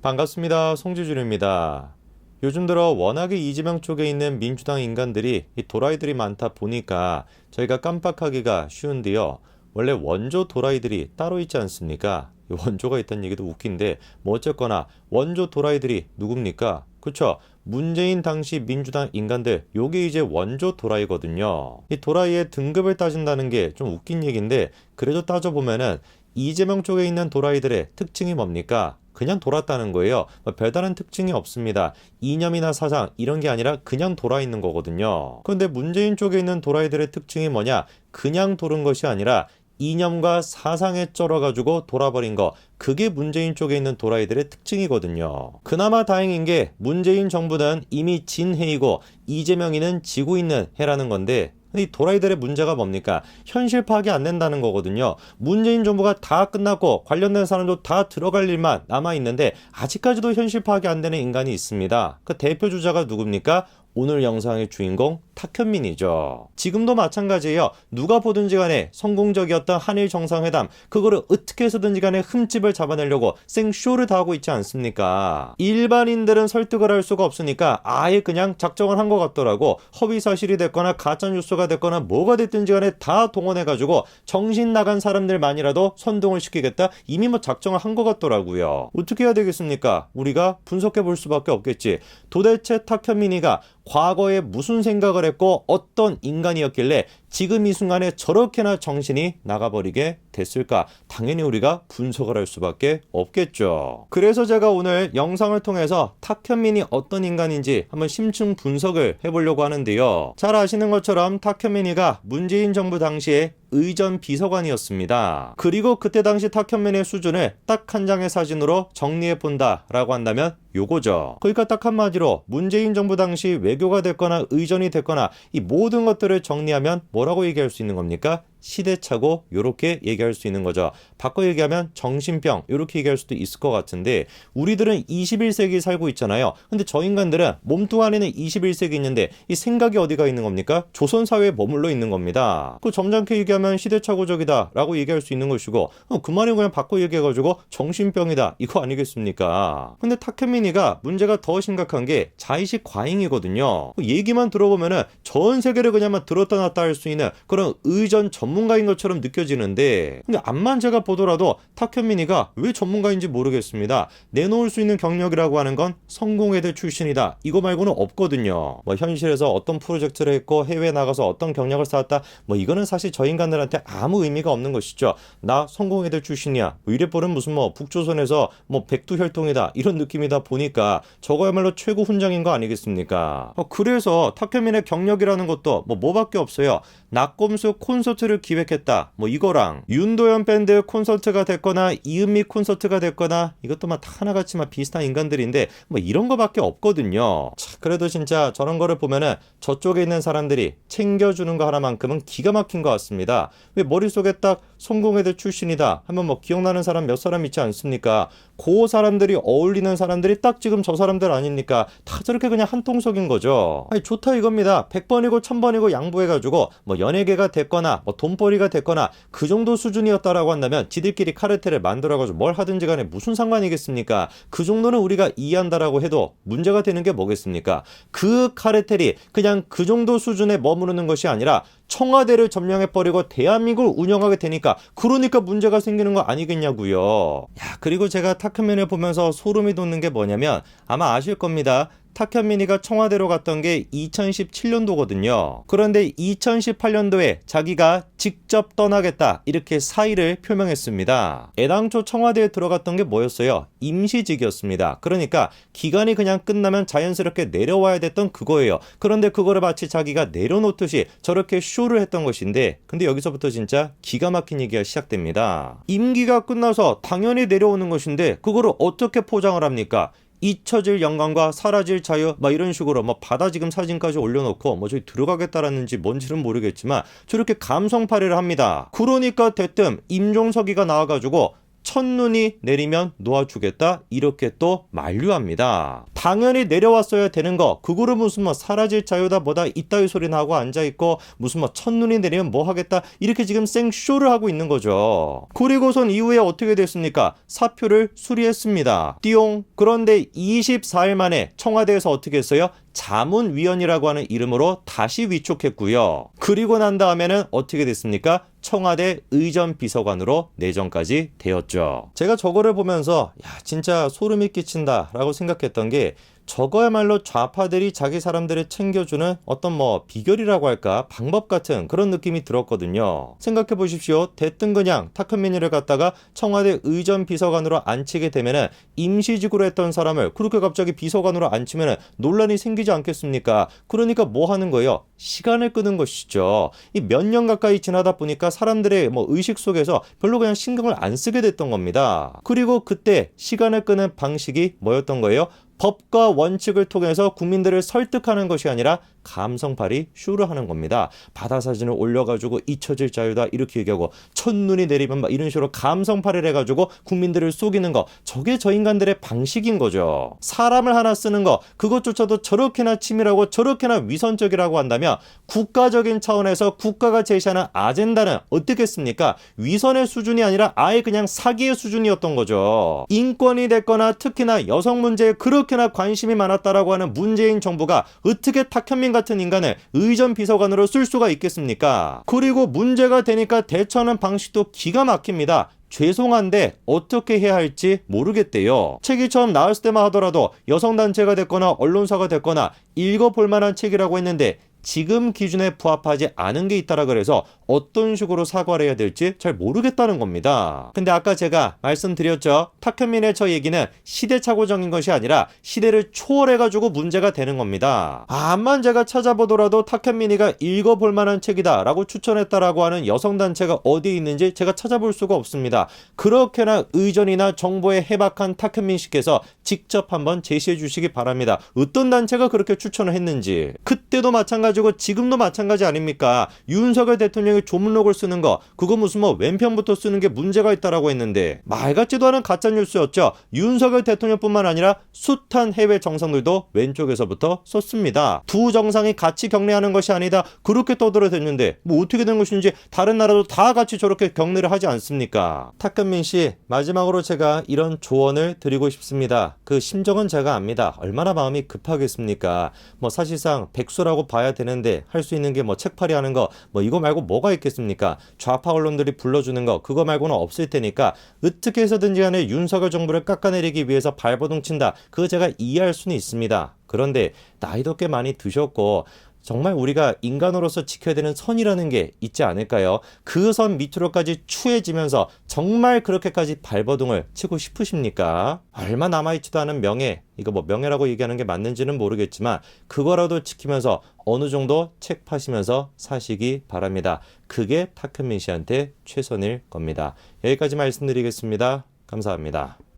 반갑습니다. 송지준입니다. 요즘 들어 워낙에 이재명 쪽에 있는 민주당 인간들이 이 도라이들이 많다 보니까 저희가 깜빡하기가 쉬운데요. 원래 원조 도라이들이 따로 있지 않습니까? 이 원조가 있다는 얘기도 웃긴데 뭐 어쨌거나 원조 도라이들이 누굽니까? 그쵸? 문재인 당시 민주당 인간들, 요게 이제 원조 도라이거든요. 이 도라이의 등급을 따진다는 게 좀 웃긴 얘기인데 그래도 따져보면은 이재명 쪽에 있는 도라이들의 특징이 뭡니까? 그냥 돌았다는 거예요. 별다른 특징이 없습니다. 이념이나 사상 이런 게 아니라 그냥 돌아 있는 거거든요. 그런데 문재인 쪽에 있는 도라이들의 특징이 뭐냐? 그냥 도는 것이 아니라 이념과 사상에 쩔어가지고 돌아버린 거. 그게 문재인 쪽에 있는 도라이들의 특징이거든요. 그나마 다행인 게 문재인 정부는 이미 진 해이고 이재명이는 지고 있는 해라는 건데 이 도라이들의 문제가 뭡니까? 현실 파악이 안 된다는 거거든요. 문재인 정부가 다 끝났고 관련된 사람도 다 들어갈 일만 남아있는데 아직까지도 현실 파악이 안 되는 인간이 있습니다. 그 대표 주자가 누굽니까? 오늘 영상의 주인공 탁현민이죠. 지금도 마찬가지예요. 누가 보든지 간에 성공적이었던 한일 정상회담 그거를 어떻게 해서든지 간에 흠집을 잡아내려고 생쇼를 다 하고 있지 않습니까? 일반인들은 설득을 할 수가 없으니까 아예 그냥 작정을 한 것 같더라고. 허위사실이 됐거나 가짜뉴스가 됐거나 뭐가 됐든지 간에 다 동원해가지고 정신 나간 사람들만이라도 선동을 시키겠다. 이미 뭐 작정을 한 것 같더라고요. 어떻게 해야 되겠습니까? 우리가 분석해 볼 수밖에 없겠지. 도대체 탁현민이가 과거에 무슨 생각을 했고 어떤 인간이었길래 지금 이 순간에 저렇게나 정신이 나가버리게 됐을까? 당연히 우리가 분석을 할 수밖에 없겠죠. 그래서 제가 오늘 영상을 통해서 탁현민이 어떤 인간인지 한번 심층 분석을 해보려고 하는데요. 잘 아시는 것처럼 탁현민이가 문재인 정부 당시에 의전 비서관이었습니다. 그리고 그때 당시 탁현민의 수준을 딱 한 장의 사진으로 정리해본다 라고 한다면 요거죠. 그러니까 딱 한마디로 문재인 정부 당시 외교가 됐거나 의전이 됐거나 이 모든 것들을 정리하면 뭐라고 얘기할 수 있는 겁니까? 시대착오 요렇게 얘기할 수 있는 거죠. 바꿔 얘기하면 정신병 요렇게 얘기할 수도 있을 것 같은데 우리들은 21세기 살고 있잖아요. 근데 저 인간들은 몸뚱 안에는 21세기 있는데 이 생각이 어디가 있는 겁니까? 조선사회에 머물러 있는 겁니다. 그 점잖게 얘기하면 시대착오적이다 라고 얘기할 수 있는 것이고 그 말을 그냥 바꿔 얘기해가지고 정신병이다 이거 아니겠습니까? 근데 탁현민이가 문제가 더 심각한 게 자의식 과잉이거든요. 얘기만 들어보면은 전 세계를 그냥만 들었다 놨다 할 수 있는 그런 의전 전문가인 것처럼 느껴지는데 근데 앞만 제가 보더라도 탁현민이가 왜 전문가인지 모르겠습니다. 내놓을 수 있는 경력이라고 하는 건 성공회대 출신이다. 이거 말고는 없거든요. 뭐 현실에서 어떤 프로젝트를 했고 해외에 나가서 어떤 경력을 쌓았다. 뭐 이거는 사실 저 인간들한테 아무 의미가 없는 것이죠. 나 성공회대 출신이야. 뭐 이래버리면 무슨 뭐 북조선에서 뭐 백두혈통이다. 이런 느낌이다 보니까 저거야말로 최고 훈장인 거 아니겠습니까? 그래서 탁현민의 경력이라는 것도 뭐밖에 없어요. 낙검수 콘서트를 기획했다. 뭐 이거랑 윤도현 밴드 콘서트가 됐거나 이은미 콘서트가 됐거나 이것도 막 다 하나같이 막 비슷한 인간들인데 뭐 이런 거밖에 없거든요. 자, 그래도 진짜 저런 거를 보면은 저쪽에 있는 사람들이 챙겨주는 거 하나만큼은 기가 막힌 것 같습니다. 왜 머릿속에 딱 성공회대 출신이다 하면 뭐 기억나는 사람 몇 사람 있지 않습니까? 그 사람들이 어울리는 사람들이 딱 지금 저 사람들 아닙니까? 다 저렇게 그냥 한통속인 거죠. 아니 좋다 이겁니다. 100번이고 1000번이고 양보해가지고 뭐 연예계가 됐거나 뭐 돈벌이가 됐거나 그 정도 수준이었다라고 한다면 지들끼리 카르텔을 만들어가지고 뭘 하든지 간에 무슨 상관이겠습니까? 그 정도는 우리가 이해한다라고 해도 문제가 되는 게 뭐겠습니까? 그 카르텔이 그냥 그 정도 수준에 머무르는 것이 아니라 청와대를 점령해버리고 대한민국을 운영하게 되니까 그러니까 문제가 생기는 거 아니겠냐고요. 야, 그리고 제가 탁현민을 보면서 소름이 돋는 게 뭐냐면 아마 아실 겁니다. 탁현민이가 청와대로 갔던 게 2017년도거든요. 그런데 2018년도에 자기가 직접 떠나겠다 이렇게 사의를 표명했습니다. 애당초 청와대에 들어갔던 게 뭐였어요? 임시직이었습니다. 그러니까 기간이 그냥 끝나면 자연스럽게 내려와야 됐던 그거예요. 그런데 그거를 마치 자기가 내려놓듯이 저렇게 쇼를 했던 것인데 근데 여기서부터 진짜 기가 막힌 얘기가 시작됩니다. 임기가 끝나서 당연히 내려오는 것인데 그거를 어떻게 포장을 합니까? 잊혀질 영광과 사라질 자유 막 이런 식으로 뭐 바다 지금 사진까지 올려놓고 뭐 저기 들어가겠다라는지 뭔지는 모르겠지만 저렇게 감성 발휘를 합니다. 그러니까 대뜸 임종석이가 나와가지고 첫눈이 내리면 놓아주겠다 이렇게 또 만류합니다. 당연히 내려왔어야 되는 거 그거를 무슨 뭐 사라질 자유다 뭐다 이따위 소리나 하고 앉아있고 무슨 뭐 첫눈이 내리면 뭐 하겠다 이렇게 지금 생쇼를 하고 있는 거죠. 그리고선 이후에 어떻게 됐습니까? 사표를 수리했습니다. 띠용. 그런데 24일 만에 청와대에서 어떻게 했어요? 자문위원이라고 하는 이름으로 다시 위촉했고요. 그리고 난 다음에는 어떻게 됐습니까? 청와대 의전비서관으로 내정까지 되었죠. 제가 저거를 보면서 야 진짜 소름이 끼친다 라고 생각했던 게 저거야말로 좌파들이 자기 사람들을 챙겨주는 어떤 뭐 비결이라고 할까 방법 같은 그런 느낌이 들었거든요. 생각해 보십시오. 대뜸 그냥 탁현민이를 갖다가 청와대 의전비서관으로 앉히게 되면은 임시직으로 했던 사람을 그렇게 갑자기 비서관으로 앉히면은 논란이 생기지 않겠습니까? 그러니까 뭐 하는 거예요? 시간을 끄는 것이죠. 이 몇 년 가까이 지나다 보니까 사람들의 뭐 의식 속에서 별로 그냥 신경을 안 쓰게 됐던 겁니다. 그리고 그때 시간을 끄는 방식이 뭐였던 거예요? 법과 원칙을 통해서 국민들을 설득하는 것이 아니라 감성팔이 쇼를 하는 겁니다. 바다 사진을 올려가지고 잊혀질 자유다 이렇게 얘기하고 첫눈이 내리면 막 이런 식으로 감성팔이를 해가지고 국민들을 속이는 거 저게 저 인간들의 방식인 거죠. 사람을 하나 쓰는 거 그것조차도 저렇게나 치밀하고 저렇게나 위선적이라고 한다면 국가적인 차원에서 국가가 제시하는 아젠다는 어떻겠습니까? 위선의 수준이 아니라 아예 그냥 사기의 수준이었던 거죠. 인권이 됐거나 특히나 여성 문제에 그렇게나 관심이 많았다라고 하는 문재인 정부가 어떻게 탁현민 같은 인간을 의전 비서관으로 쓸 수가 있겠습니까? 그리고 문제가 되니까 대처하는 방식도 기가 막힙니다. 죄송한데 어떻게 해야 할지 모르겠대요. 책이 처음 나왔을 때만 하더라도 여성단체가 됐거나 언론사가 됐거나 읽어볼 만한 책이라고 했는데 지금 기준에 부합하지 않은 게 있다라 그래서 어떤 식으로 사과를 해야 될지 잘 모르겠다는 겁니다. 근데 아까 제가 말씀드렸죠. 탁현민의 저 얘기는 시대착오적인 것이 아니라 시대를 초월해가지고 문제가 되는 겁니다. 암만 제가 찾아보더라도 탁현민이가 읽어볼 만한 책이다 라고 추천했다라고 하는 여성단체가 어디에 있는지 제가 찾아볼 수가 없습니다. 그렇게나 의전이나 정보에 해박한 탁현민 씨께서 직접 한번 제시해 주시기 바랍니다. 어떤 단체가 그렇게 추천을 했는지. 그때도 마찬가지고 지금도 마찬가지 아닙니까? 윤석열 대통령이 조문록을 쓰는 거 그거 무슨 뭐 왼편부터 쓰는 게 문제가 있다라고 했는데 말 같지도 않은 가짜뉴스였죠. 윤석열 대통령뿐만 아니라 숱한 해외 정상들도 왼쪽에서부터 썼습니다. 두 정상이 같이 격려하는 것이 아니다 그렇게 떠들어댔는데 뭐 어떻게 된 것인지 다른 나라도 다 같이 저렇게 격려를 하지 않습니까? 탁현민 씨 마지막으로 제가 이런 조언을 드리고 싶습니다. 그 심정은 제가 압니다. 얼마나 마음이 급하겠습니까? 뭐 사실상 백수라고 봐야 되는데 할 수 있는 게 뭐 책팔이 하는 거 뭐 이거 말고 뭐가 있겠습니까? 좌파 언론들이 불러주는 거 그거 말고는 없을 테니까 어떻게 해서든지 간에 윤석열 정부를 깎아내리기 위해서 발버둥 친다. 그거 제가 이해할 수는 있습니다. 그런데 나이도 꽤 많이 드셨고 정말 우리가 인간으로서 지켜야 되는 선이라는 게 있지 않을까요? 그 선 밑으로까지 추해지면서 정말 그렇게까지 발버둥을 치고 싶으십니까? 얼마 남아있지도 않은 명예, 이거 뭐 명예라고 얘기하는 게 맞는지는 모르겠지만 그거라도 지키면서 어느 정도 책 파시면서 사시기 바랍니다. 그게 탁현민 씨한테 최선일 겁니다. 여기까지 말씀드리겠습니다. 감사합니다.